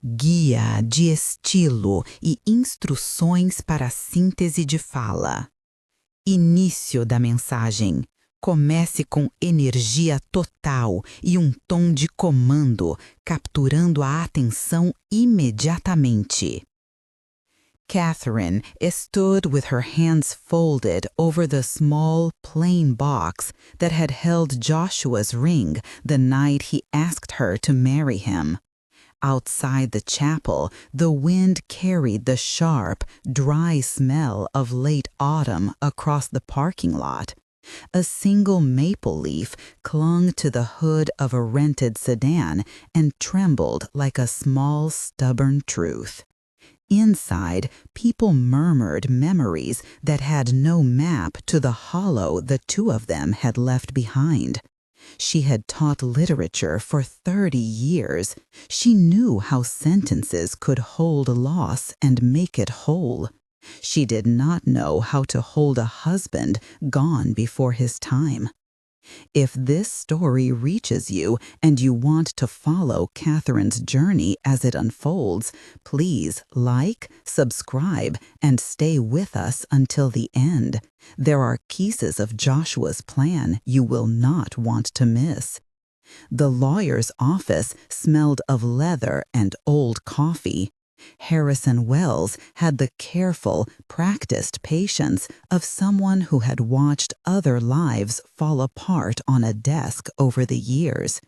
guia de estilo e instruções para a síntese de fala. Início da mensagem. Comece com energia total e um tom de comando, capturando a atenção imediatamente. Catherine stood with her hands folded over the small, plain box that had held Joshua's ring the night he asked her to marry him. Outside the chapel, the wind carried the sharp, dry smell of late autumn across the parking lot. A single maple leaf clung to the hood of a rented sedan and trembled like a small, stubborn truth. Inside, people murmured memories that had no map to the hollow the two of them had left behind. She had taught literature for 30 years. She knew how sentences could hold loss and make it whole. She did not know how to hold a husband gone before his time. If this story reaches you and you want to follow Catherine's journey as it unfolds, please like, subscribe, and stay with us until the end. There are pieces of Joshua's plan you will not want to miss. The lawyer's office smelled of leather and old coffee. Harrison Wells had the careful, practiced patience of someone who had watched other lives fall apart on a desk over the years.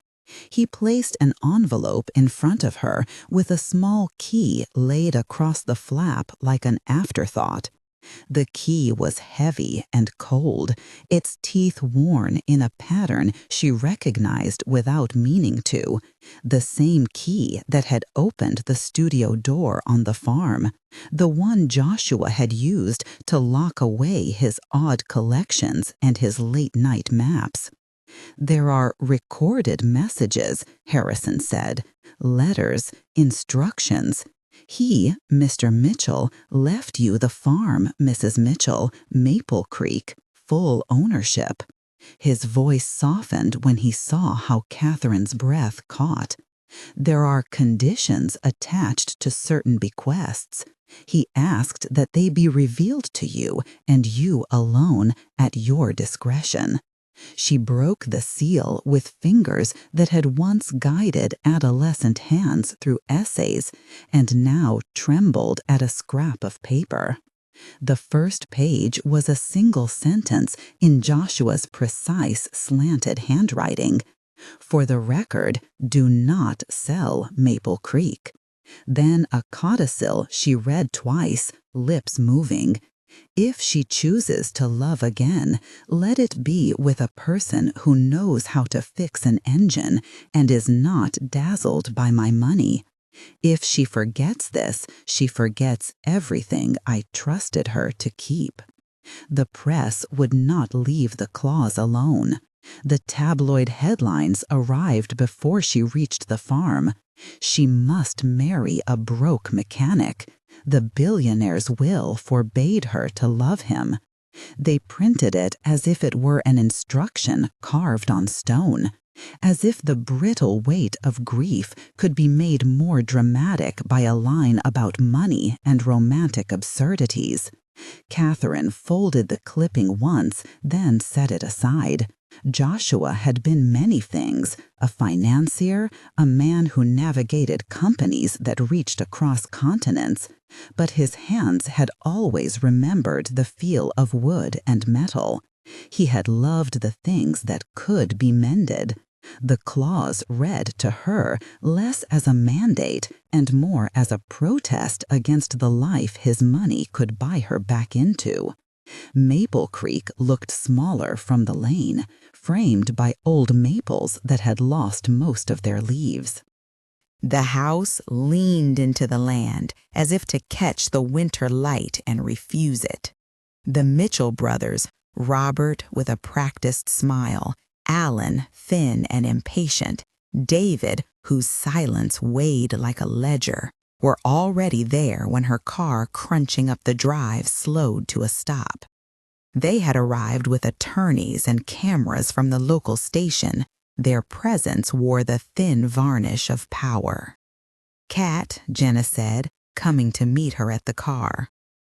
He placed an envelope in front of her with a small key laid across the flap like an afterthought. The key was heavy and cold, its teeth worn in a pattern she recognized without meaning to, the same key that had opened the studio door on the farm, the one Joshua had used to lock away his odd collections and his late-night maps. "There are recorded messages," Harrison said, "letters, instructions. He, Mr. Mitchell, left you the farm, Mrs. Mitchell, Maple Creek, full ownership." His voice softened when he saw how Catherine's breath caught. "There are conditions attached to certain bequests. He asked that they be revealed to you, and you alone, at your discretion." She broke the seal with fingers that had once guided adolescent hands through essays and now trembled at a scrap of paper. The first page was a single sentence in Joshua's precise, slanted handwriting. "For the record, do not sell Maple Creek." Then a codicil she read twice, lips moving. "If she chooses to love again, let it be with a person who knows how to fix an engine and is not dazzled by my money. If she forgets this, she forgets everything I trusted her to keep." The press would not leave the clause alone. The tabloid headlines arrived before she reached the farm. She must marry a broke mechanic. The billionaire's will forbade her to love him. They printed it as if it were an instruction carved on stone, as if the brittle weight of grief could be made more dramatic by a line about money and romantic absurdities. Catherine folded the clipping once, then set it aside. Joshua had been many things: a financier, a man who navigated companies that reached across continents, but his hands had always remembered the feel of wood and metal. He had loved the things that could be mended. The clause read to her less as a mandate and more as a protest against the life his money could buy her back into. Maple Creek looked smaller from the lane, framed by old maples that had lost most of their leaves. The house leaned into the land as if to catch the winter light and refuse it. The Mitchell brothers, Robert with a practiced smile, Alan thin and impatient, David, whose silence weighed like a ledger, were already there when her car crunching up the drive slowed to a stop. They had arrived with attorneys and cameras from the local station. Their presence wore the thin varnish of power. Kat, Jenna said, coming to meet her at the car.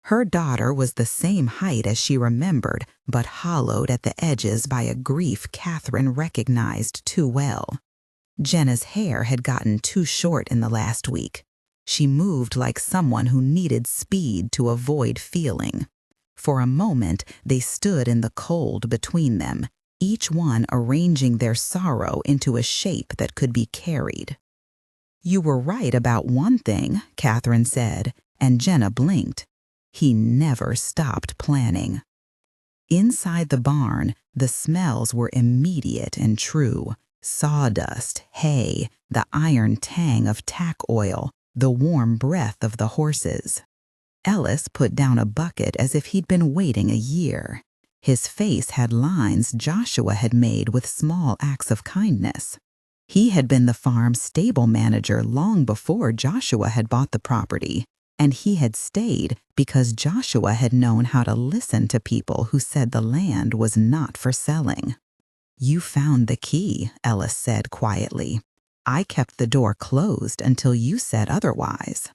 Her daughter was the same height as she remembered, but hollowed at the edges by a grief Catherine recognized too well. Jenna's hair had gotten too short in the last week. She moved like someone who needed speed to avoid feeling. For a moment, they stood in the cold between them, each one arranging their sorrow into a shape that could be carried. "You were right about one thing," Catherine said, and Jenna blinked. He never stopped planning. Inside the barn, the smells were immediate and true. Sawdust, hay, the iron tang of tack oil, the warm breath of the horses. Ellis put down a bucket as if he'd been waiting a year. His face had lines Joshua had made with small acts of kindness. He had been the farm's stable manager long before Joshua had bought the property, and he had stayed because Joshua had known how to listen to people who said the land was not for selling. "You found the key," Ellis said quietly. "I kept the door closed until you said otherwise."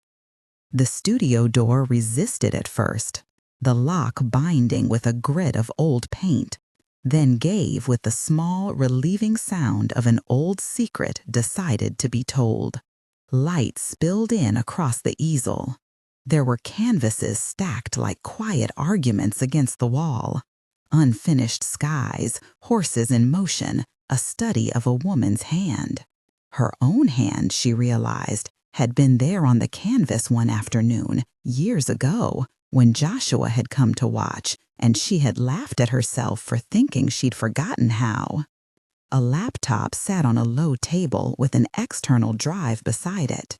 The studio door resisted at first, the lock binding with a grit of old paint, then gave with the small, relieving sound of an old secret decided to be told. Light spilled in across the easel. There were canvases stacked like quiet arguments against the wall. Unfinished skies, horses in motion, a study of a woman's hand. Her own hand, she realized, had been there on the canvas one afternoon, years ago, when Joshua had come to watch, and she had laughed at herself for thinking she'd forgotten how. A laptop sat on a low table with an external drive beside it.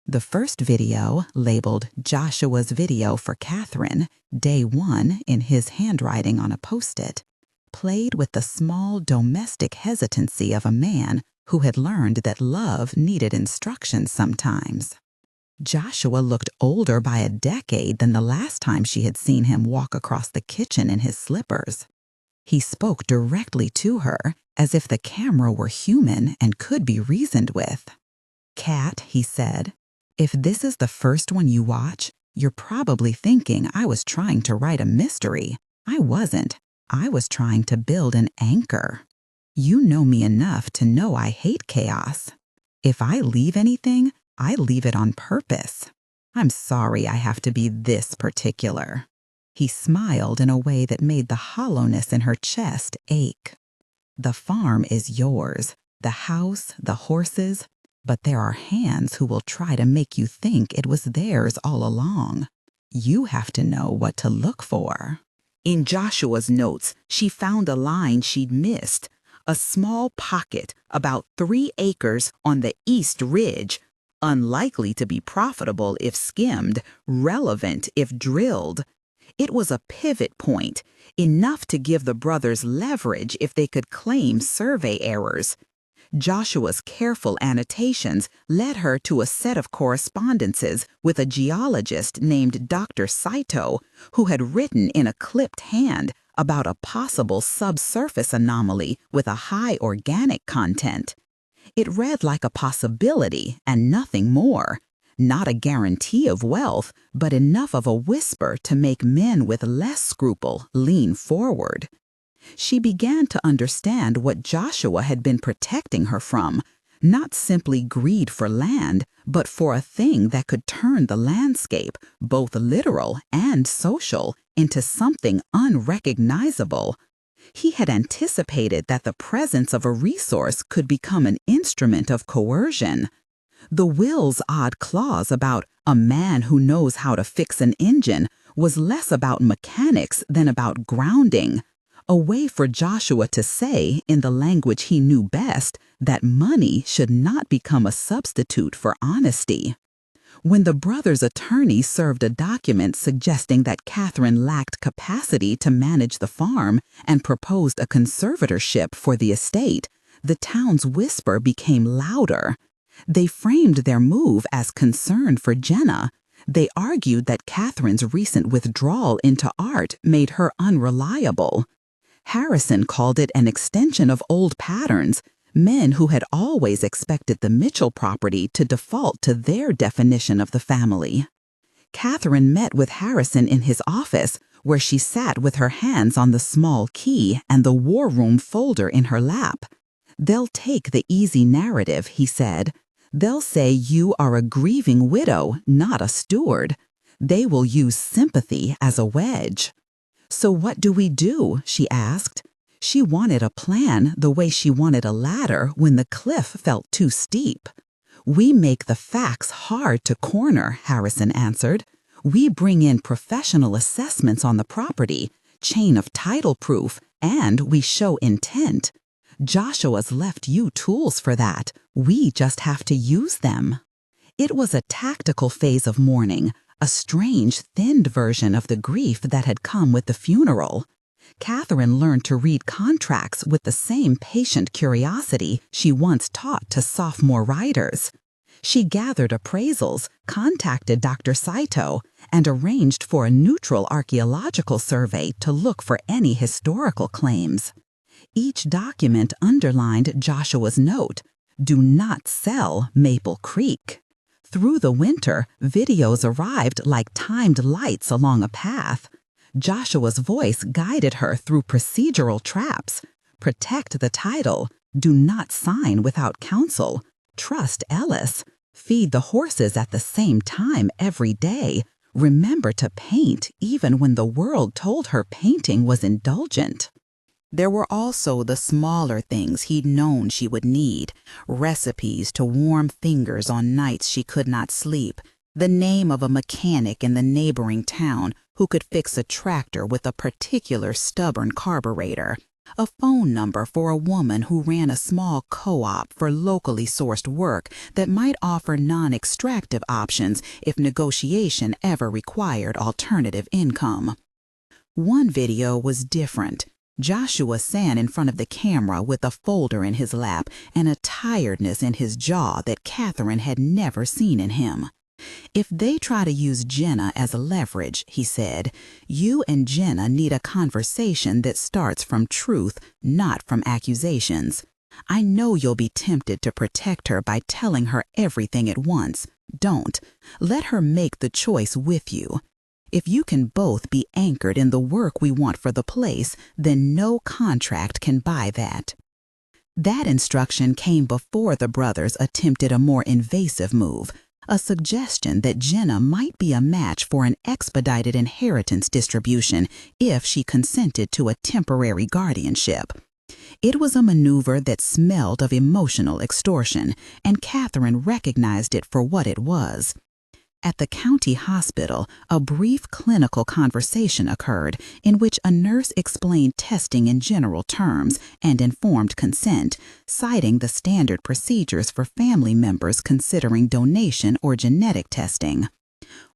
The first video, labeled Joshua's Video for Catherine, Day 1 in his handwriting on a post-it, played with the small domestic hesitancy of a man who had learned that love needed instructions sometimes. Joshua looked older by a decade than the last time she had seen him walk across the kitchen in his slippers. He spoke directly to her, as if the camera were human and could be reasoned with. "Kat," he said, "if this is the first one you watch, you're probably thinking I was trying to write a mystery. I wasn't. I was trying to build an anchor. You know me enough to know I hate chaos. If I leave anything, I leave it on purpose. I'm sorry I have to be this particular." He smiled in a way that made the hollowness in her chest ache. "The farm is yours, the house, the horses, but there are hands who will try to make you think it was theirs all along. You have to know what to look for." In Joshua's notes, she found a line she'd missed. A small pocket, about 3 acres on the East Ridge, unlikely to be profitable if skimmed, relevant if drilled. It was a pivot point, enough to give the brothers leverage if they could claim survey errors. Joshua's careful annotations led her to a set of correspondences with a geologist named Dr. Saito, who had written in a clipped hand about a possible subsurface anomaly with a high organic content. It read like a possibility and nothing more, not a guarantee of wealth, but enough of a whisper to make men with less scruple lean forward. She began to understand what Joshua had been protecting her from, not simply greed for land, but for a thing that could turn the landscape, both literal and social, into something unrecognizable. He had anticipated that the presence of a resource could become an instrument of coercion. The will's odd clause about a man who knows how to fix an engine was less about mechanics than about grounding, a way for Joshua to say, in the language he knew best, that money should not become a substitute for honesty. When the brothers' attorney served a document suggesting that Catherine lacked capacity to manage the farm and proposed a conservatorship for the estate, the town's whisper became louder. They framed their move as concern for Jenna. They argued that Catherine's recent withdrawal into art made her unreliable. Harrison called it an extension of old patterns. men who had always expected the Mitchell property to default to their definition of the family. Catherine met with Harrison in his office, where she sat with her hands on the small key and the war room folder in her lap. "They'll take the easy narrative," he said. "They'll say you are a grieving widow, not a steward. They will use sympathy as a wedge." "So what do we do?" she asked. She wanted a plan the way she wanted a ladder when the cliff felt too steep. "We make the facts hard to corner," Harrison answered. "We bring in professional assessments on the property, chain of title proof, and we show intent. Joshua's left you tools for that. We just have to use them." It was a tactical phase of mourning, a strange, thinned version of the grief that had come with the funeral. Catherine learned to read contracts with the same patient curiosity she once taught to sophomore writers. She gathered appraisals, contacted Dr. Saito, and arranged for a neutral archaeological survey to look for any historical claims. Each document underlined Joshua's note, "Do not sell Maple Creek." Through the winter, videos arrived like timed lights along a path. Joshua's voice guided her through procedural traps. Protect the title. Do not sign without counsel. Trust Ellis. Feed the horses at the same time every day. Remember to paint even when the world told her painting was indulgent. There were also the smaller things he'd known she would need. Recipes to warm fingers on nights she could not sleep. The name of a mechanic in the neighboring town who could fix a tractor with a particular stubborn carburetor. A phone number for a woman who ran a small co-op for locally sourced work that might offer non-extractive options if negotiation ever required alternative income. One video was different. Joshua sat in front of the camera with a folder in his lap and a tiredness in his jaw that Catherine had never seen in him. "If they try to use Jenna as a leverage," he said, "you and Jenna need a conversation that starts from truth, not from accusations. I know you'll be tempted to protect her by telling her everything at once. Don't. Let her make the choice with you. If you can both be anchored in the work we want for the place, then no contract can buy that." That instruction came before the brothers attempted a more invasive move, a suggestion that Jenna might be a match for an expedited inheritance distribution if she consented to a temporary guardianship. It was a maneuver that smelled of emotional extortion, and Catherine recognized it for what it was. At the county hospital, a brief clinical conversation occurred in which a nurse explained testing in general terms and informed consent, citing the standard procedures for family members considering donation or genetic testing.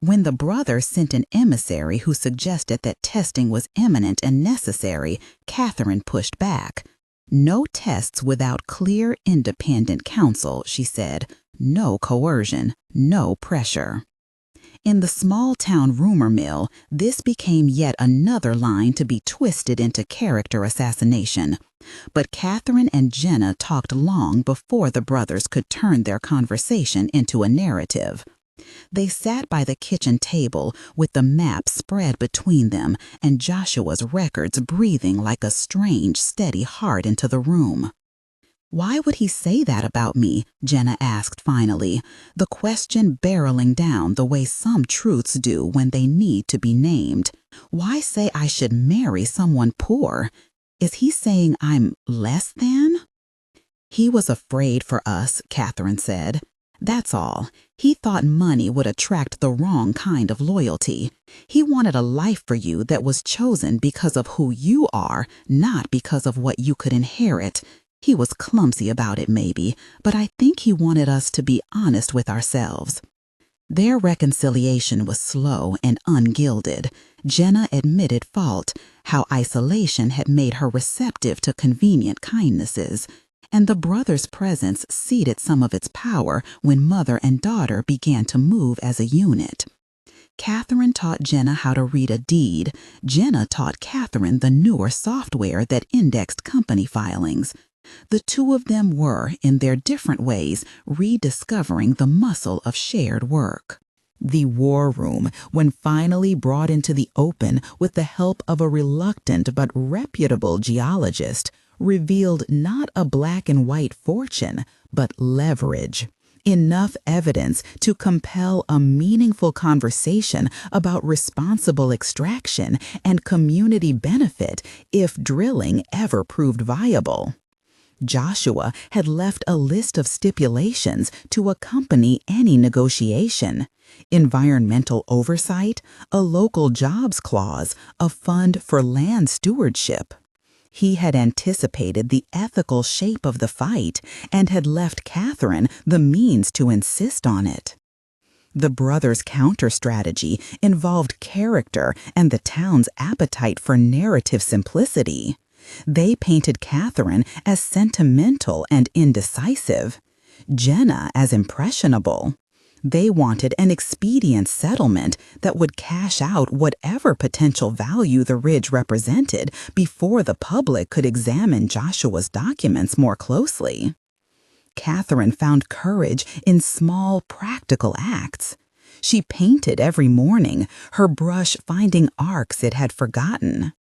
When the brother sent an emissary who suggested that testing was imminent and necessary, Catherine pushed back. "No tests without clear, independent counsel," she said. "No coercion, no pressure." In the small-town rumor mill, this became yet another line to be twisted into character assassination. But Catherine and Jenna talked long before the brothers could turn their conversation into a narrative. They sat by the kitchen table with the map spread between them and Joshua's records breathing like a strange, steady heart into the room. "Why would he say that about me?" Jenna asked finally, the question barreling down the way some truths do when they need to be named. "Why say I should marry someone poor? Is he saying I'm less than?" "He was afraid for us," Catherine said. "That's all. He thought money would attract the wrong kind of loyalty. He wanted a life for you that was chosen because of who you are, not because of what you could inherit. He was clumsy about it maybe, but I think he wanted us to be honest with ourselves." Their reconciliation was slow and ungilded. Jenna admitted fault, how isolation had made her receptive to convenient kindnesses, and the brothers' presence ceded some of its power when mother and daughter began to move as a unit. Catherine taught Jenna how to read a deed. Jenna taught Catherine the newer software that indexed company filings. The two of them were, in their different ways, rediscovering the muscle of shared work. The war room, when finally brought into the open with the help of a reluctant but reputable geologist, revealed not a black and white fortune, but leverage. Enough evidence to compel a meaningful conversation about responsible extraction and community benefit if drilling ever proved viable. Joshua had left a list of stipulations to accompany any negotiation: environmental oversight, a local jobs clause, a fund for land stewardship. He had anticipated the ethical shape of the fight and had left Catherine the means to insist on it. The brothers' counter-strategy involved character and the town's appetite for narrative simplicity. They painted Catherine as sentimental and indecisive, Jenna as impressionable. They wanted an expedient settlement that would cash out whatever potential value the ridge represented before the public could examine Joshua's documents more closely. Catherine found courage in small, practical acts. She painted every morning, her brush finding arcs it had forgotten.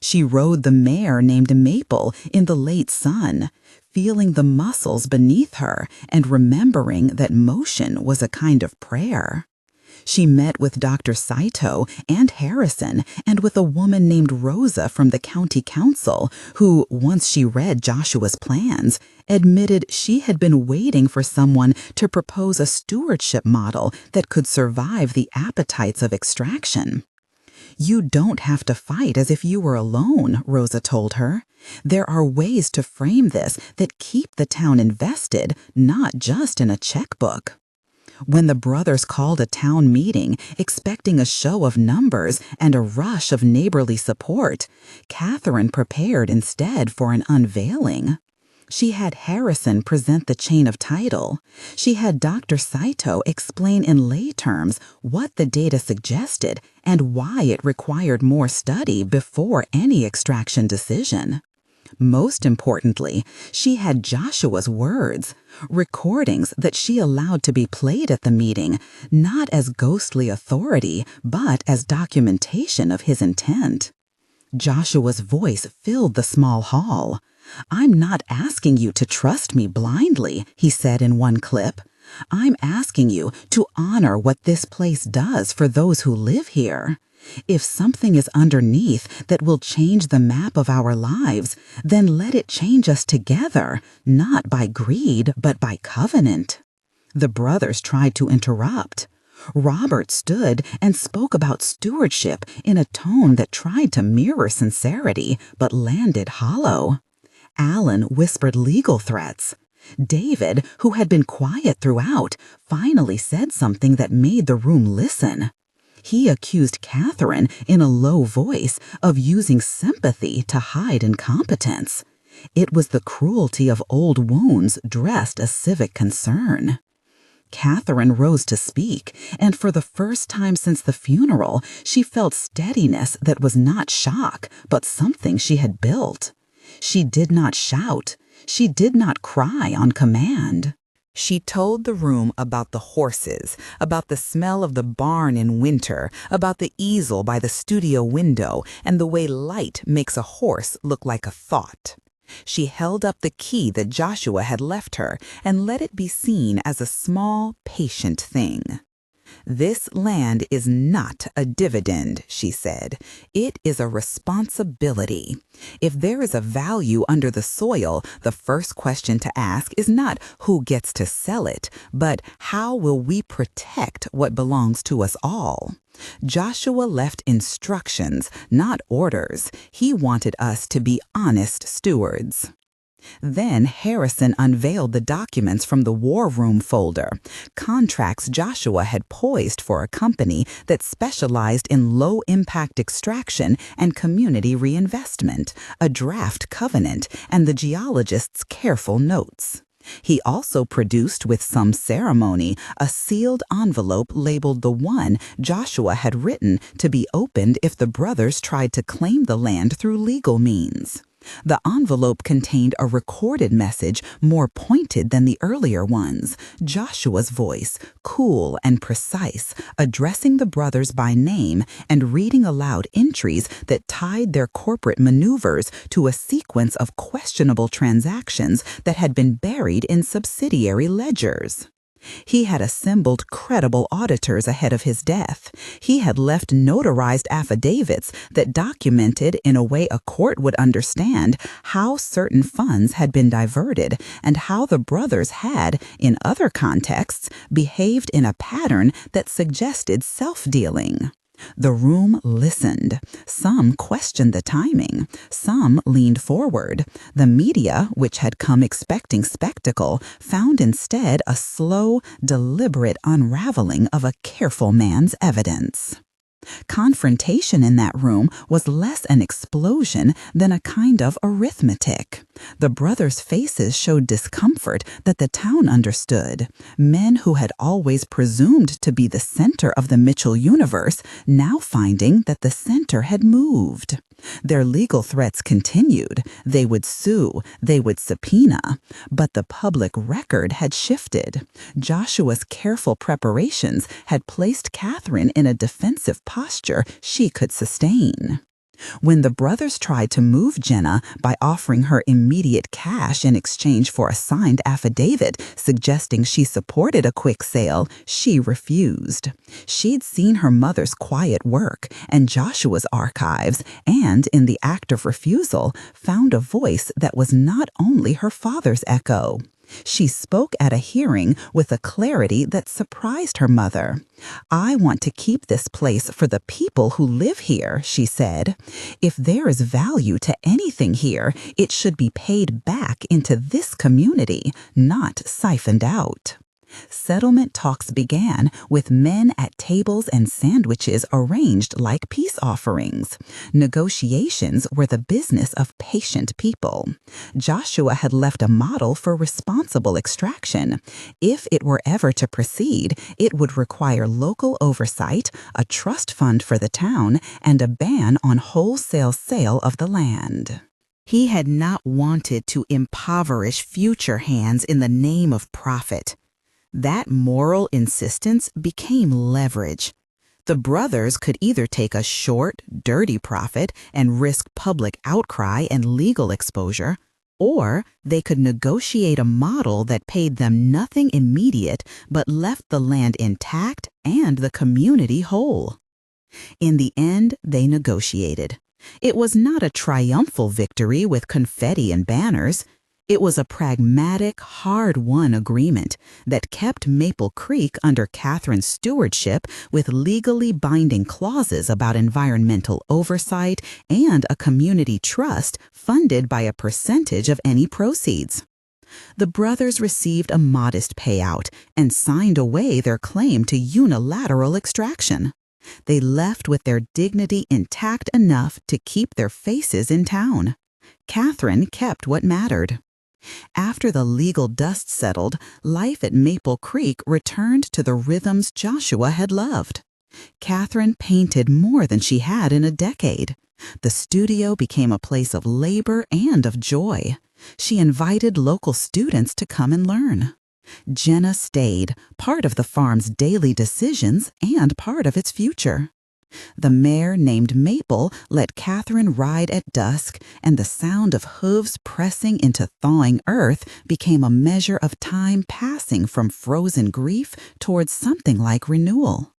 She rode the mare named Maple in the late sun, feeling the muscles beneath her and remembering that motion was a kind of prayer. She met with Dr. Saito and Harrison and with a woman named Rosa from the county council who, once she read Joshua's plans, admitted she had been waiting for someone to propose a stewardship model that could survive the appetites of extraction. "You don't have to fight as if you were alone," Rosa told her. "There are ways to frame this that keep the town invested, not just in a checkbook." When the brothers called a town meeting, expecting a show of numbers and a rush of neighborly support, Catherine prepared instead for an unveiling. She had Harrison present the chain of title. She had Dr. Saito explain in lay terms what the data suggested and why it required more study before any extraction decision. Most importantly, she had Joshua's words, recordings that she allowed to be played at the meeting, not as ghostly authority, but as documentation of his intent. Joshua's voice filled the small hall. "I'm not asking you to trust me blindly," he said in one clip. "I'm asking you to honor what this place does for those who live here. If something is underneath that will change the map of our lives, then let it change us together, not by greed, but by covenant." The brothers tried to interrupt. Robert stood and spoke about stewardship in a tone that tried to mirror sincerity, but landed hollow. Alan whispered legal threats. David, who had been quiet throughout, finally said something that made the room listen. He accused Catherine in a low voice of using sympathy to hide incompetence. It was the cruelty of old wounds dressed as civic concern. Catherine rose to speak, and for the first time since the funeral, she felt steadiness that was not shock, but something she had built. She did not shout. She did not cry on command. She told the room about the horses, about the smell of the barn in winter, about the easel by the studio window, and the way light makes a horse look like a thought. She held up the key that Joshua had left her and let it be seen as a small, patient thing. "This land is not a dividend," she said. "It is a responsibility. If there is a value under the soil, the first question to ask is not who gets to sell it, but how will we protect what belongs to us all?" Joshua left instructions, not orders. He wanted us to be honest stewards. Then Harrison unveiled the documents from the War Room folder, contracts Joshua had poised for a company that specialized in low-impact extraction and community reinvestment, a draft covenant, and the geologist's careful notes. He also produced with some ceremony a sealed envelope labeled the one Joshua had written to be opened if the brothers tried to claim the land through legal means. The envelope contained a recorded message more pointed than the earlier ones, Joshua's voice, cool and precise, addressing the brothers by name and reading aloud entries that tied their corporate maneuvers to a sequence of questionable transactions that had been buried in subsidiary ledgers. He had assembled credible auditors ahead of his death. He had left notarized affidavits that documented in a way a court would understand how certain funds had been diverted and how the brothers had, in other contexts, behaved in a pattern that suggested self-dealing. The room listened. Some questioned the timing. Some leaned forward. The media, which had come expecting spectacle, found instead a slow, deliberate unraveling of a careful man's evidence. Confrontation in that room was less an explosion than a kind of arithmetic. The brothers' faces showed discomfort that the town understood. Men who had always presumed to be the center of the Mitchell universe, now finding that the center had moved. Their legal threats continued. They would sue, they would subpoena, but the public record had shifted. Joshua's careful preparations had placed Catherine in a defensive posture she could sustain. When the brothers tried to move Jenna by offering her immediate cash in exchange for a signed affidavit suggesting she supported a quick sale, she refused. She'd seen her mother's quiet work and Joshua's archives, and in the act of refusal, found a voice that was not only her father's echo. She spoke at a hearing with a clarity that surprised her mother. "I want to keep this place for the people who live here," she said. "If there is value to anything here, it should be paid back into this community, not siphoned out." Settlement talks began with men at tables and sandwiches arranged like peace offerings. Negotiations were the business of patient people. Joshua had left a model for responsible extraction. If it were ever to proceed, it would require local oversight, a trust fund for the town, and a ban on wholesale sale of the land. He had not wanted to impoverish future hands in the name of profit. That moral insistence became leverage. The brothers could either take a short, dirty profit and risk public outcry and legal exposure, or they could negotiate a model that paid them nothing immediate but left the land intact and the community whole. In the end, they negotiated. It was not a triumphal victory with confetti and banners. It was a pragmatic, hard-won agreement that kept Maple Creek under Catherine's stewardship with legally binding clauses about environmental oversight and a community trust funded by a percentage of any proceeds. The brothers received a modest payout and signed away their claim to unilateral extraction. They left with their dignity intact enough to keep their faces in town. Catherine kept what mattered. After the legal dust settled, life at Maple Creek returned to the rhythms Joshua had loved. Catherine painted more than she had in a decade. The studio became a place of labor and of joy. She invited local students to come and learn. Jenna stayed, part of the farm's daily decisions and part of its future. The mare named Maple let Catherine ride at dusk, and the sound of hooves pressing into thawing earth became a measure of time passing from frozen grief towards something like renewal.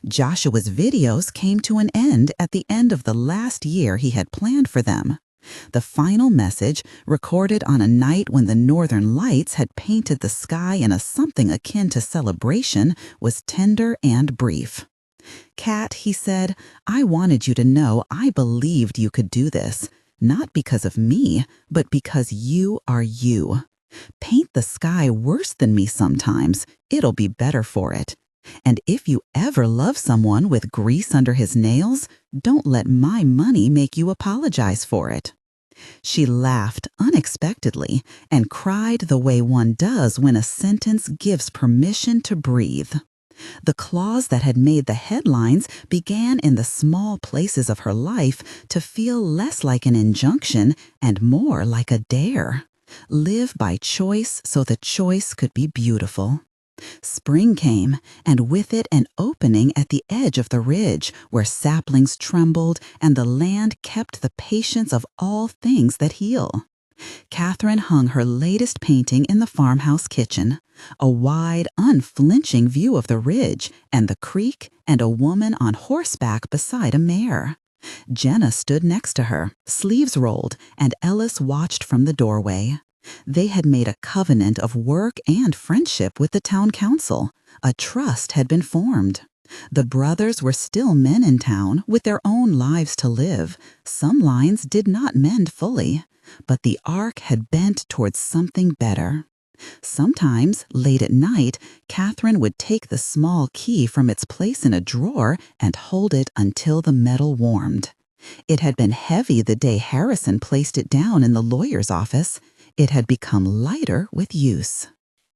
Joshua's videos came to an end at the end of the last year he had planned for them. The final message, recorded on a night when the northern lights had painted the sky in a something akin to celebration, was tender and brief. "Cat," he said, "I wanted you to know I believed you could do this, not because of me, but because you are you. Paint the sky worse than me sometimes, it'll be better for it. And if you ever love someone with grease under his nails, don't let my money make you apologize for it." She laughed unexpectedly and cried the way one does when a sentence gives permission to breathe. The clause that had made the headlines began in the small places of her life to feel less like an injunction and more like a dare. Live by choice so the choice could be beautiful. Spring came, and with it an opening at the edge of the ridge where saplings trembled and the land kept the patience of all things that heal. Catherine hung her latest painting in the farmhouse kitchen, a wide, unflinching view of the ridge and the creek and a woman on horseback beside a mare. Jenna stood next to her, sleeves rolled, and Ellis watched from the doorway. They had made a covenant of work and friendship with the town council. A trust had been formed. The brothers were still men in town with their own lives to live. Some lines did not mend fully, but the arc had bent towards something better. Sometimes, late at night, Catherine would take the small key from its place in a drawer and hold it until the metal warmed. It had been heavy the day Harrison placed it down in the lawyer's office. It had become lighter with use.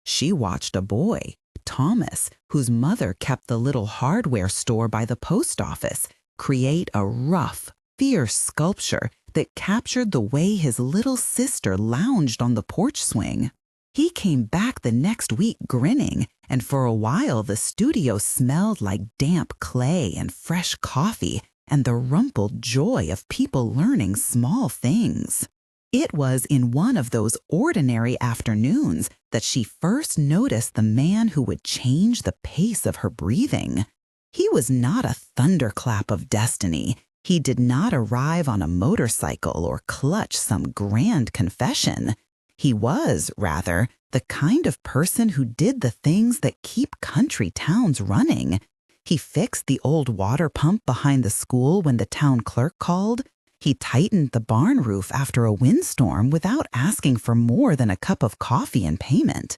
She watched a boy, Thomas, whose mother kept the little hardware store by the post office, create a rough, fierce sculpture that captured the way his little sister lounged on the porch swing. He came back the next week grinning, and for a while the studio smelled like damp clay and fresh coffee and the rumpled joy of people learning small things. It was in one of those ordinary afternoons that she first noticed the man who would change the pace of her breathing. He was not a thunderclap of destiny. He did not arrive on a motorcycle or clutch some grand confession. He was, rather, the kind of person who did the things that keep country towns running. He fixed the old water pump behind the school when the town clerk called. He tightened the barn roof after a windstorm without asking for more than a cup of coffee in payment.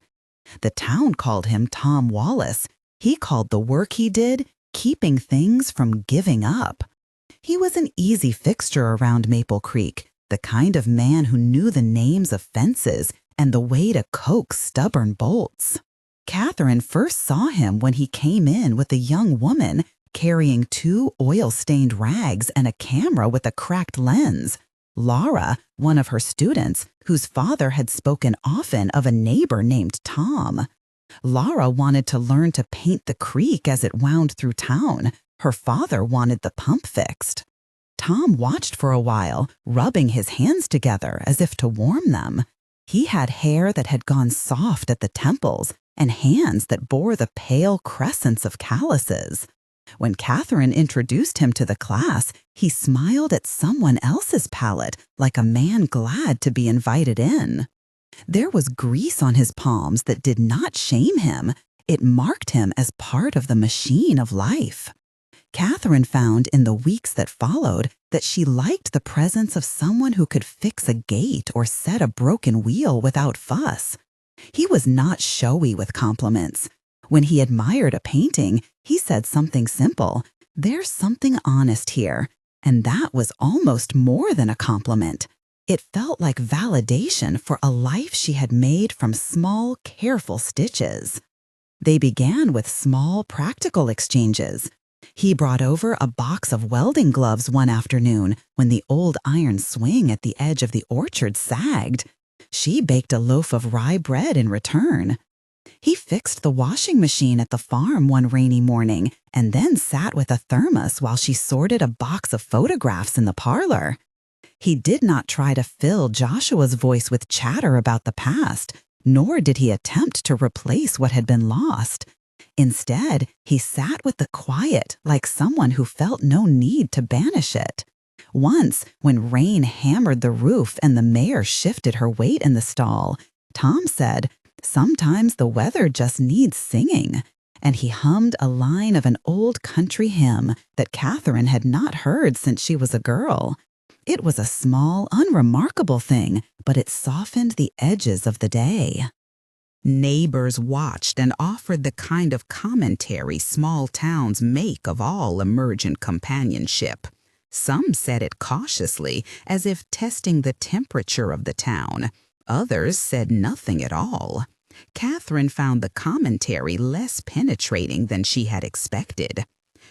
The town called him Tom Wallace. He called the work he did keeping things from giving up. He was an easy fixture around Maple Creek, the kind of man who knew the names of fences and the way to coax stubborn bolts. Catherine first saw him when he came in with a young woman carrying 2 oil-stained rags and a camera with a cracked lens. Laura, one of her students, whose father had spoken often of a neighbor named Tom. Laura wanted to learn to paint the creek as it wound through town. Her father wanted the pump fixed. Tom watched for a while, rubbing his hands together as if to warm them. He had hair that had gone soft at the temples and hands that bore the pale crescents of calluses. When Catherine introduced him to the class, he smiled at someone else's palate like a man glad to be invited in. There was grease on his palms that did not shame him. It marked him as part of the machine of life. Catherine found in the weeks that followed that she liked the presence of someone who could fix a gate or set a broken wheel without fuss. He was not showy with compliments. When he admired a painting, he said something simple, "There's something honest here," and that was almost more than a compliment. It felt like validation for a life she had made from small, careful stitches. They began with small, practical exchanges. He brought over a box of welding gloves one afternoon when the old iron swing at the edge of the orchard sagged. She baked a loaf of rye bread in return. He fixed the washing machine at the farm one rainy morning and then sat with a thermos while she sorted a box of photographs in the parlor. He did not try to fill Joshua's voice with chatter about the past, nor did he attempt to replace what had been lost. Instead, he sat with the quiet like someone who felt no need to banish it. Once, when rain hammered the roof and the mare shifted her weight in the stall, Tom said, "Sometimes the weather just needs singing," and he hummed a line of an old country hymn that Catherine had not heard since she was a girl. It was a small, unremarkable thing, but it softened the edges of the day. Neighbors watched and offered the kind of commentary small towns make of all emergent companionship. Some said it cautiously, as if testing the temperature of the town. Others said nothing at all. Catherine found the commentary less penetrating than she had expected.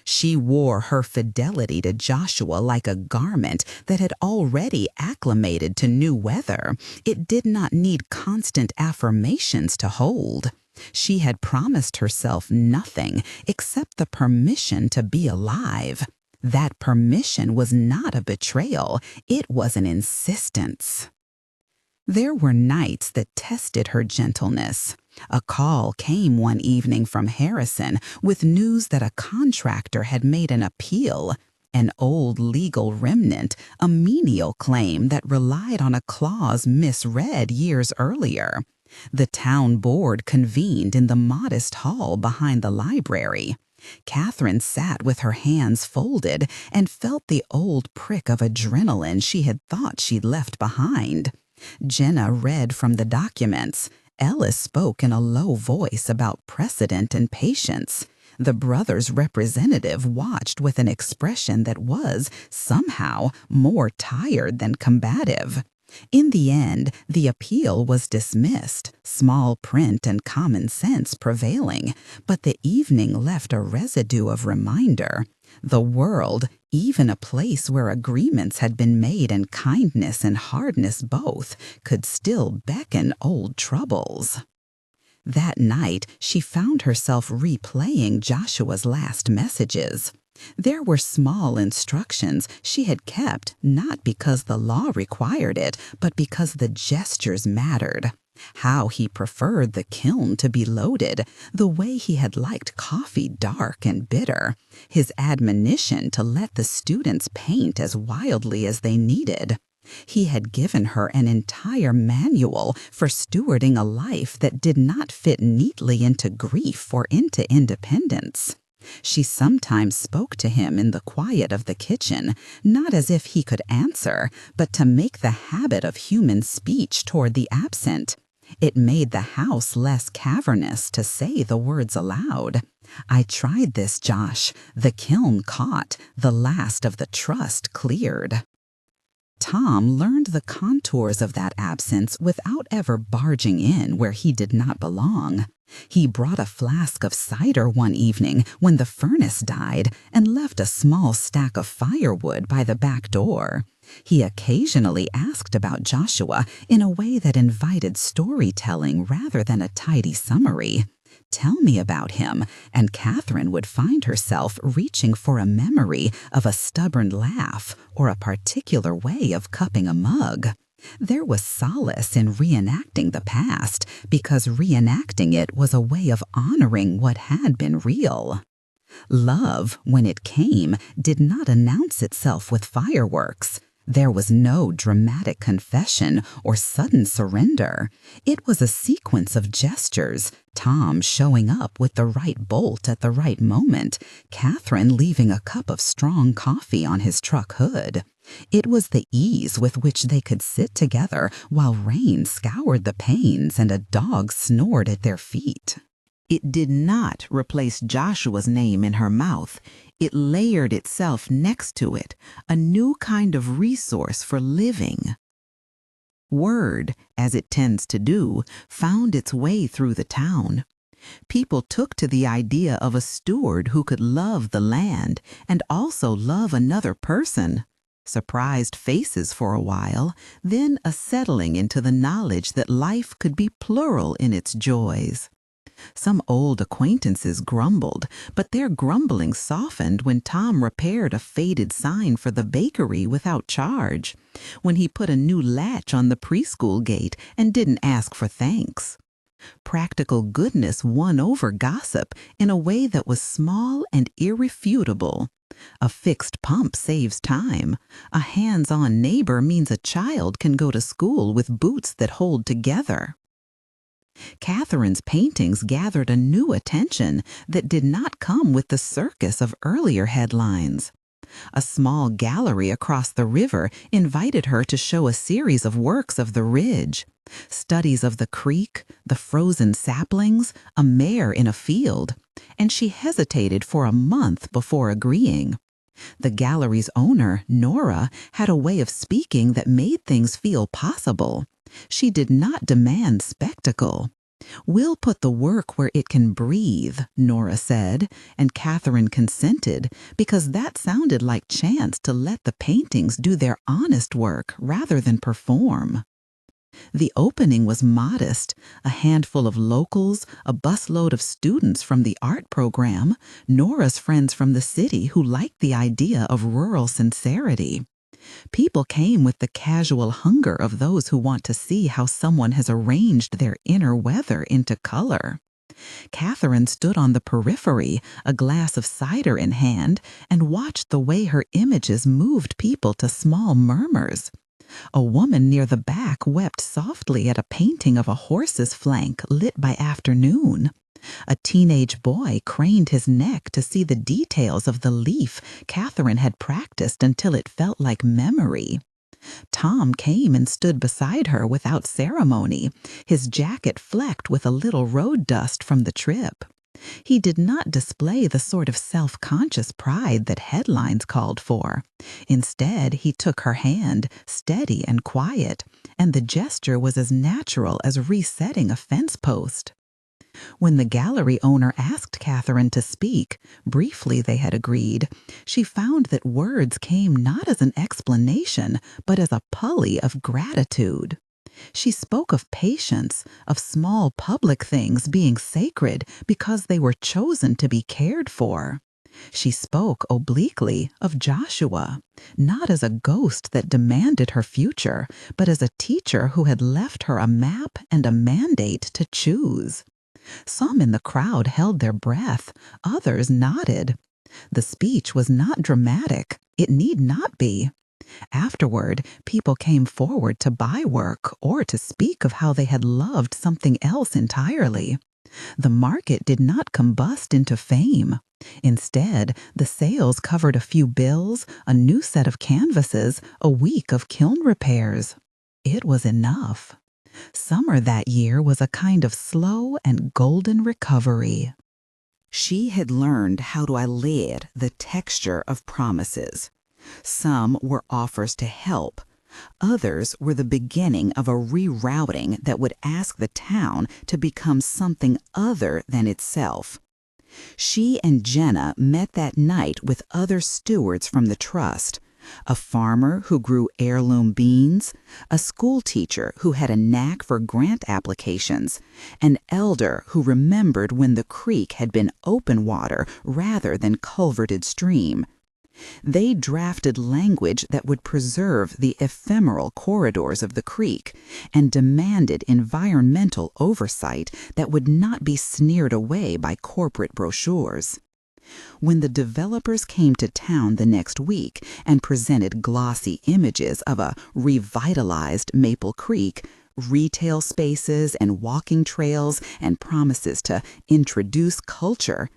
She wore her fidelity to Joshua like a garment that had already acclimated to new weather. It did not need constant affirmations to hold. She had promised herself nothing except the permission to be alive. That permission was not a betrayal, it was an insistence. There were nights that tested her gentleness. A call came one evening from Harrison with news that a contractor had made an appeal, an old legal remnant, a menial claim that relied on a clause misread years earlier. The town board convened in the modest hall behind the library. Catherine sat with her hands folded and felt the old prick of adrenaline she had thought she'd left behind. Jenna read from the documents. Ellis spoke in a low voice about precedent and patience. The brothers' representative watched with an expression that was, somehow, more tired than combative. In the end, the appeal was dismissed, small print and common sense prevailing, but the evening left a residue of reminder. The world, even a place where agreements had been made and kindness and hardness both, could still beckon old troubles. That night, she found herself replaying Joshua's last messages. There were small instructions she had kept not because the law required it, but because the gestures mattered. How he preferred the kiln to be loaded, the way he had liked coffee dark and bitter, his admonition to let the students paint as wildly as they needed. He had given her an entire manual for stewarding a life that did not fit neatly into grief or into independence. She sometimes spoke to him in the quiet of the kitchen, not as if he could answer, but to make the habit of human speech toward the absent. It made the house less cavernous to say the words aloud. "I tried this, Josh. The kiln caught. The last of the trust cleared." Tom learned the contours of that absence without ever barging in where he did not belong. He brought a flask of cider one evening when the furnace died and left a small stack of firewood by the back door. He occasionally asked about Joshua in a way that invited storytelling rather than a tidy summary. "Tell me about him," and Catherine would find herself reaching for a memory of a stubborn laugh or a particular way of cupping a mug. There was solace in reenacting the past because reenacting it was a way of honoring what had been real. Love, when it came, did not announce itself with fireworks. There was no dramatic confession or sudden surrender. It was a sequence of gestures, Tom showing up with the right bolt at the right moment, Catherine leaving a cup of strong coffee on his truck hood. It was the ease with which they could sit together while rain scoured the panes and a dog snored at their feet. It did not replace Joshua's name in her mouth. It layered itself next to it, a new kind of resource for living. Word, as it tends to do, found its way through the town. People took to the idea of a steward who could love the land and also love another person. Surprised faces for a while, then a settling into the knowledge that life could be plural in its joys. Some old acquaintances grumbled, but their grumbling softened when Tom repaired a faded sign for the bakery without charge, when he put a new latch on the preschool gate and didn't ask for thanks. Practical goodness won over gossip in a way that was small and irrefutable. A fixed pump saves time. A hands-on neighbor means a child can go to school with boots that hold together. Catherine's paintings gathered a new attention that did not come with the circus of earlier headlines. A small gallery across the river invited her to show a series of works of the ridge, studies of the creek, the frozen saplings, a mare in a field, and she hesitated for a month before agreeing. The gallery's owner, Nora, had a way of speaking that made things feel possible. She did not demand spectacle. "We'll put the work where it can breathe," Nora said, and Catherine consented because that sounded like chance to let the paintings do their honest work rather than perform. The opening was modest, a handful of locals, a busload of students from the art program, Nora's friends from the city who liked the idea of rural sincerity. People came with the casual hunger of those who want to see how someone has arranged their inner weather into color. Catherine stood on the periphery, a glass of cider in hand, and watched the way her images moved people to small murmurs. A woman near the back wept softly at a painting of a horse's flank lit by afternoon. A teenage boy craned his neck to see the details of the leaf Catherine had practiced until it felt like memory. Tom came and stood beside her without ceremony, his jacket flecked with a little road dust from the trip. He did not display the sort of self-conscious pride that headlines called for. Instead, he took her hand, steady and quiet, and the gesture was as natural as resetting a fence post. When the gallery owner asked Catherine to speak, briefly they had agreed, she found that words came not as an explanation, but as a pulley of gratitude. She spoke of patience, of small public things being sacred because they were chosen to be cared for. She spoke obliquely of Joshua, not as a ghost that demanded her future, but as a teacher who had left her a map and a mandate to choose. Some in the crowd held their breath, others nodded. The speech was not dramatic. It need not be. Afterward, people came forward to buy work or to speak of how they had loved something else entirely. The market did not combust into fame. Instead, the sales covered a few bills, a new set of canvases, a week of kiln repairs. It was enough. Summer that year was a kind of slow and golden recovery. She had learned how to ler the texture of promises. Some were offers to help. Others were the beginning of a rerouting that would ask the town to become something other than itself. She and Jenna met that night with other stewards from the trust. A farmer who grew heirloom beans, a school teacher who had a knack for grant applications, an elder who remembered when the creek had been open water rather than culverted stream. They drafted language that would preserve the ephemeral corridors of the creek and demanded environmental oversight that would not be sneered away by corporate brochures. When the developers came to town the next week and presented glossy images of a revitalized Maple Creek, retail spaces and walking trails and promises to introduce culture,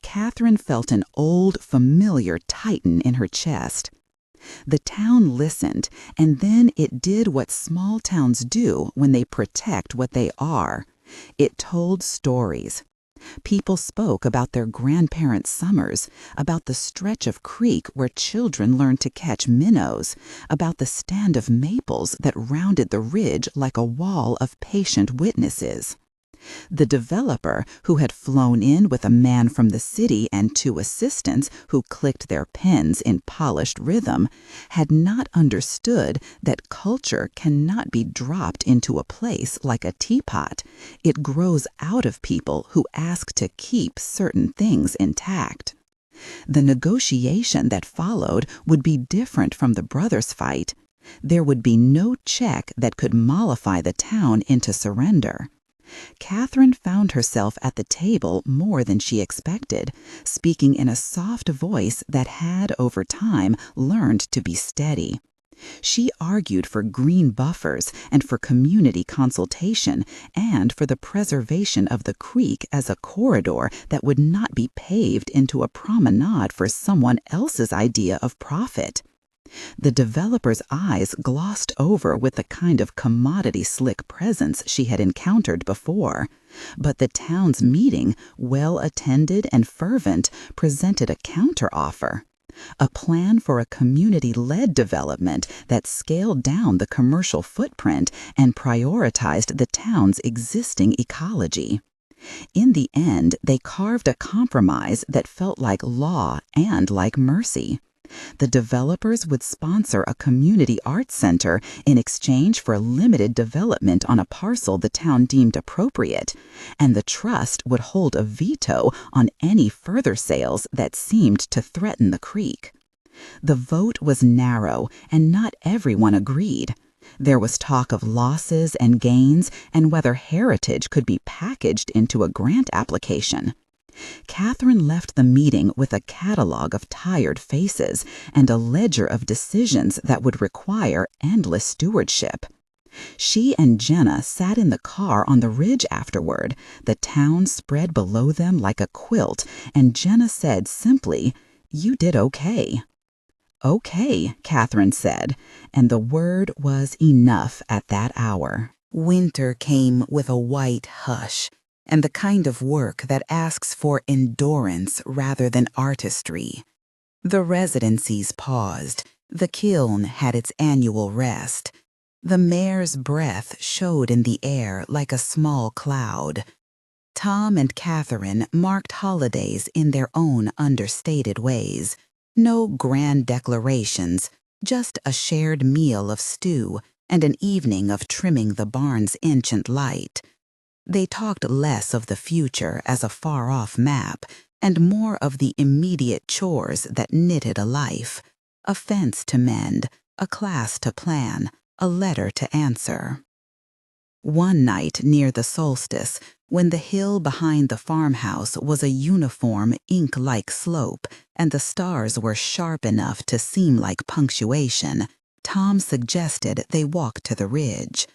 Catherine felt an old, familiar tighten in her chest. The town listened, and then it did what small towns do when they protect what they are. It told stories. People spoke about their grandparents' summers, about the stretch of creek where children learned to catch minnows, about the stand of maples that rounded the ridge like a wall of patient witnesses. The developer, who had flown in with a man from the city and 2 assistants who clicked their pens in polished rhythm, had not understood that culture cannot be dropped into a place like a teapot. It grows out of people who ask to keep certain things intact. The negotiation that followed would be different from the brothers' fight. There would be no check that could mollify the town into surrender. Catherine found herself at the table more than she expected, speaking in a soft voice that had, over time, learned to be steady. She argued for green buffers and for community consultation and for the preservation of the creek as a corridor that would not be paved into a promenade for someone else's idea of profit. The developer's eyes glossed over with the kind of commodity-slick presence she had encountered before, but the town's meeting, well-attended and fervent, presented a counter-offer. a plan for a community-led development that scaled down the commercial footprint and prioritized the town's existing ecology. In the end, they carved a compromise that felt like law and like mercy. The developers would sponsor a community arts center in exchange for limited development on a parcel the town deemed appropriate, and the trust would hold a veto on any further sales that seemed to threaten the creek. The vote was narrow, and not everyone agreed. There was talk of losses and gains and whether heritage could be packaged into a grant application. Catherine left the meeting with a catalog of tired faces and a ledger of decisions that would require endless stewardship. She and Jenna sat in the car on the ridge afterward, the town spread below them like a quilt, and Jenna said simply, "You did okay." "Okay," Catherine said, and the word was enough at that hour. Winter came with a white hush, and the kind of work that asks for endurance rather than artistry. The residencies paused. The kiln had its annual rest. The mayor's breath showed in the air like a small cloud. Tom and Catherine marked holidays in their own understated ways. No grand declarations, just a shared meal of stew and an evening of trimming the barn's ancient light. They talked less of the future as a far-off map and more of the immediate chores that knitted a life: a fence to mend, a class to plan, a letter to answer. One night near the solstice, when the hill behind the farmhouse was a uniform ink-like slope and the stars were sharp enough to seem like punctuation, Tom suggested they walk to the ridge.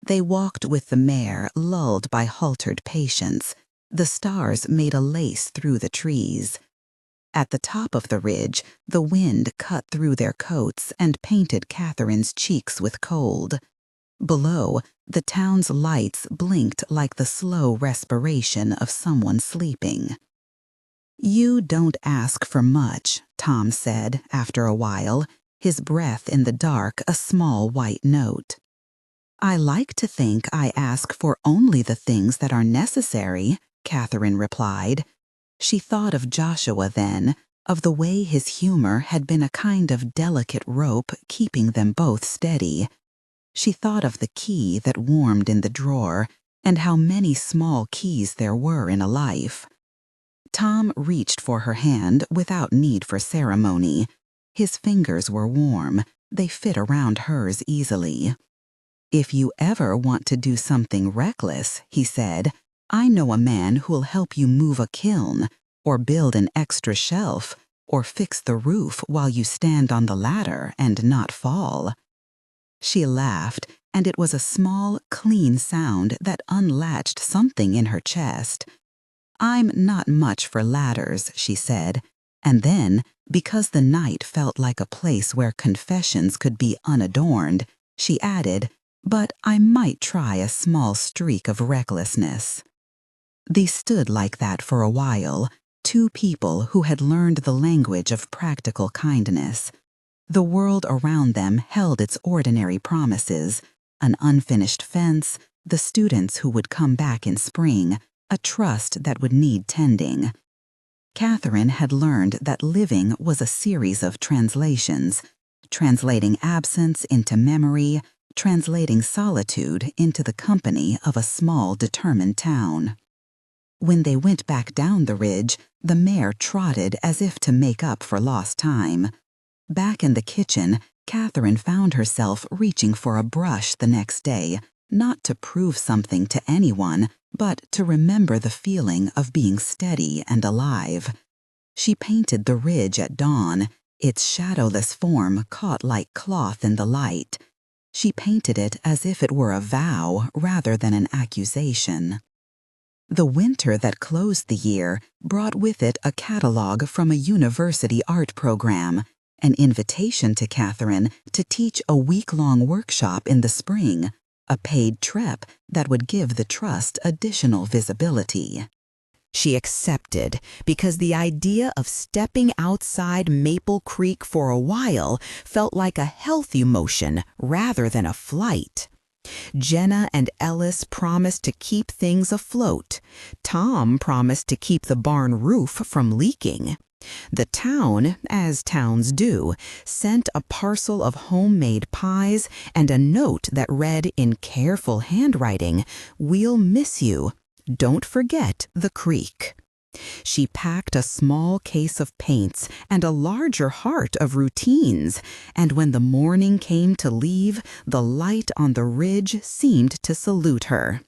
They walked with the mare, lulled by haltered patience. The stars made a lace through the trees. At the top of the ridge, the wind cut through their coats and painted Catherine's cheeks with cold. Below, the town's lights blinked like the slow respiration of someone sleeping. "You don't ask for much," Tom said after a while, his breath in the dark a small white note. "I like to think I ask for only the things that are necessary," Catherine replied. She thought of Joshua then, of the way his humor had been a kind of delicate rope keeping them both steady. She thought of the key that warmed in the drawer, and how many small keys there were in a life. Tom reached for her hand without need for ceremony. His fingers were warm. They fit around hers easily. "If you ever want to do something reckless," he said, "I know a man who'll help you move a kiln, or build an extra shelf, or fix the roof while you stand on the ladder and not fall." She laughed, and it was a small, clean sound that unlatched something in her chest. "I'm not much for ladders," she said, and then, because the night felt like a place where confessions could be unadorned, she added, "But I might try a small streak of recklessness." They stood like that for a while, two people who had learned the language of practical kindness. The world around them held its ordinary promises: an unfinished fence, the students who would come back in spring, a trust that would need tending. Catherine had learned that living was a series of translations, translating absence into memory, translating solitude into the company of a small, determined town. When they went back down the ridge, the mare trotted as if to make up for lost time. Back in the kitchen, Catherine found herself reaching for a brush the next day, not to prove something to anyone, but to remember the feeling of being steady and alive. She painted the ridge at dawn, its shadowless form caught like cloth in the light. She painted it as if it were a vow rather than an accusation. The winter that closed the year brought with it a catalog from a university art program, an invitation to Catherine to teach a week-long workshop in the spring, a paid trip that would give the trust additional visibility. She accepted because the idea of stepping outside Maple Creek for a while felt like a health emotion rather than a flight. Jenna and Ellis promised to keep things afloat. Tom promised to keep the barn roof from leaking. The town, as towns do, sent a parcel of homemade pies and a note that read in careful handwriting, "We'll miss you. Don't forget the creek." She packed a small case of paints and a larger heart of routines, and when the morning came to leave, the light on the ridge seemed to salute her.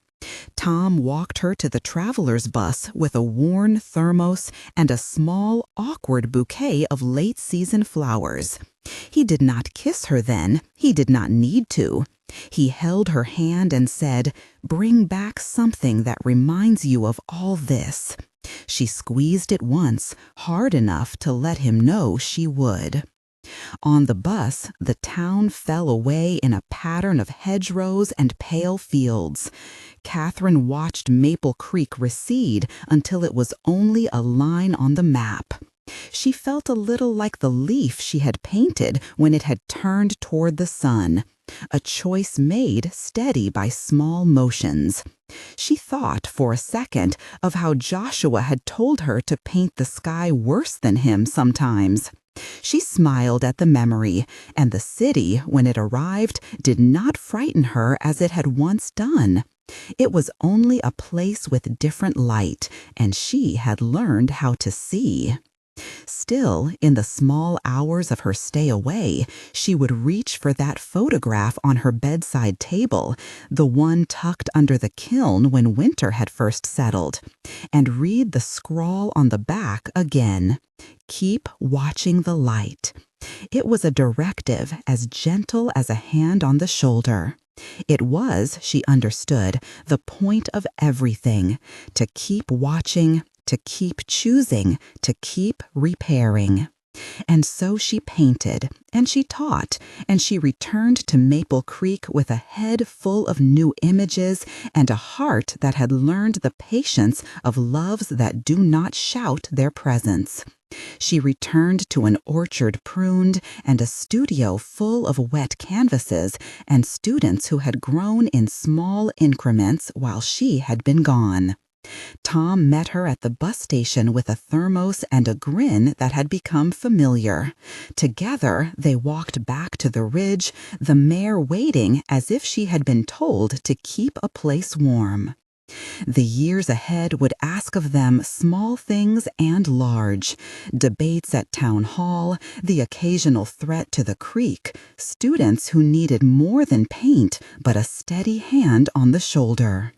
Tom walked her to the traveler's bus with a worn thermos and a small, awkward bouquet of late-season flowers. He did not kiss her then. He did not need to. He held her hand and said, "Bring back something that reminds you of all this." She squeezed it once, hard enough to let him know she would. On the bus, the town fell away in a pattern of hedgerows and pale fields. Catherine watched Maple Creek recede until it was only a line on the map. She felt a little like the leaf she had painted when it had turned toward the sun, a choice made steady by small motions. She thought for a second of how Joshua had told her to paint the sky worse than him sometimes. She smiled at the memory, and the city, when it arrived, did not frighten her as it had once done. It was only a place with different light, and she had learned how to see. Still, in the small hours of her stay away, she would reach for that photograph on her bedside table, the one tucked under the kiln when winter had first settled, and read the scrawl on the back again. "Keep watching the light." It was a directive as gentle as a hand on the shoulder. It was, she understood, the point of everything, to keep watching, to keep choosing, to keep repairing. And so she painted, and she taught, and she returned to Maple Creek with a head full of new images and a heart that had learned the patience of loves that do not shout their presence. She returned to an orchard pruned and a studio full of wet canvases and students who had grown in small increments while she had been gone. Tom met her at the bus station with a thermos and a grin that had become familiar. Together, they walked back to the ridge, the mare waiting as if she had been told to keep a place warm. The years ahead would ask of them small things and large, debates at town hall, the occasional threat to the creek, students who needed more than paint but a steady hand on the shoulder.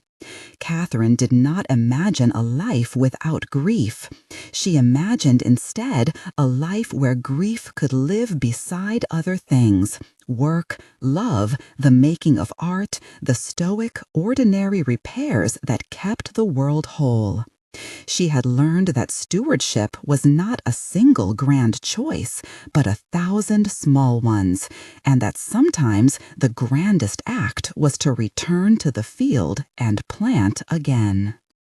Catherine did not imagine a life without grief. She imagined instead a life where grief could live beside other things: work, love, the making of art, the stoic, ordinary repairs that kept the world whole. She had learned that stewardship was not a single grand choice, but 1,000 small ones, and that sometimes the grandest act was to return to the field and plant again.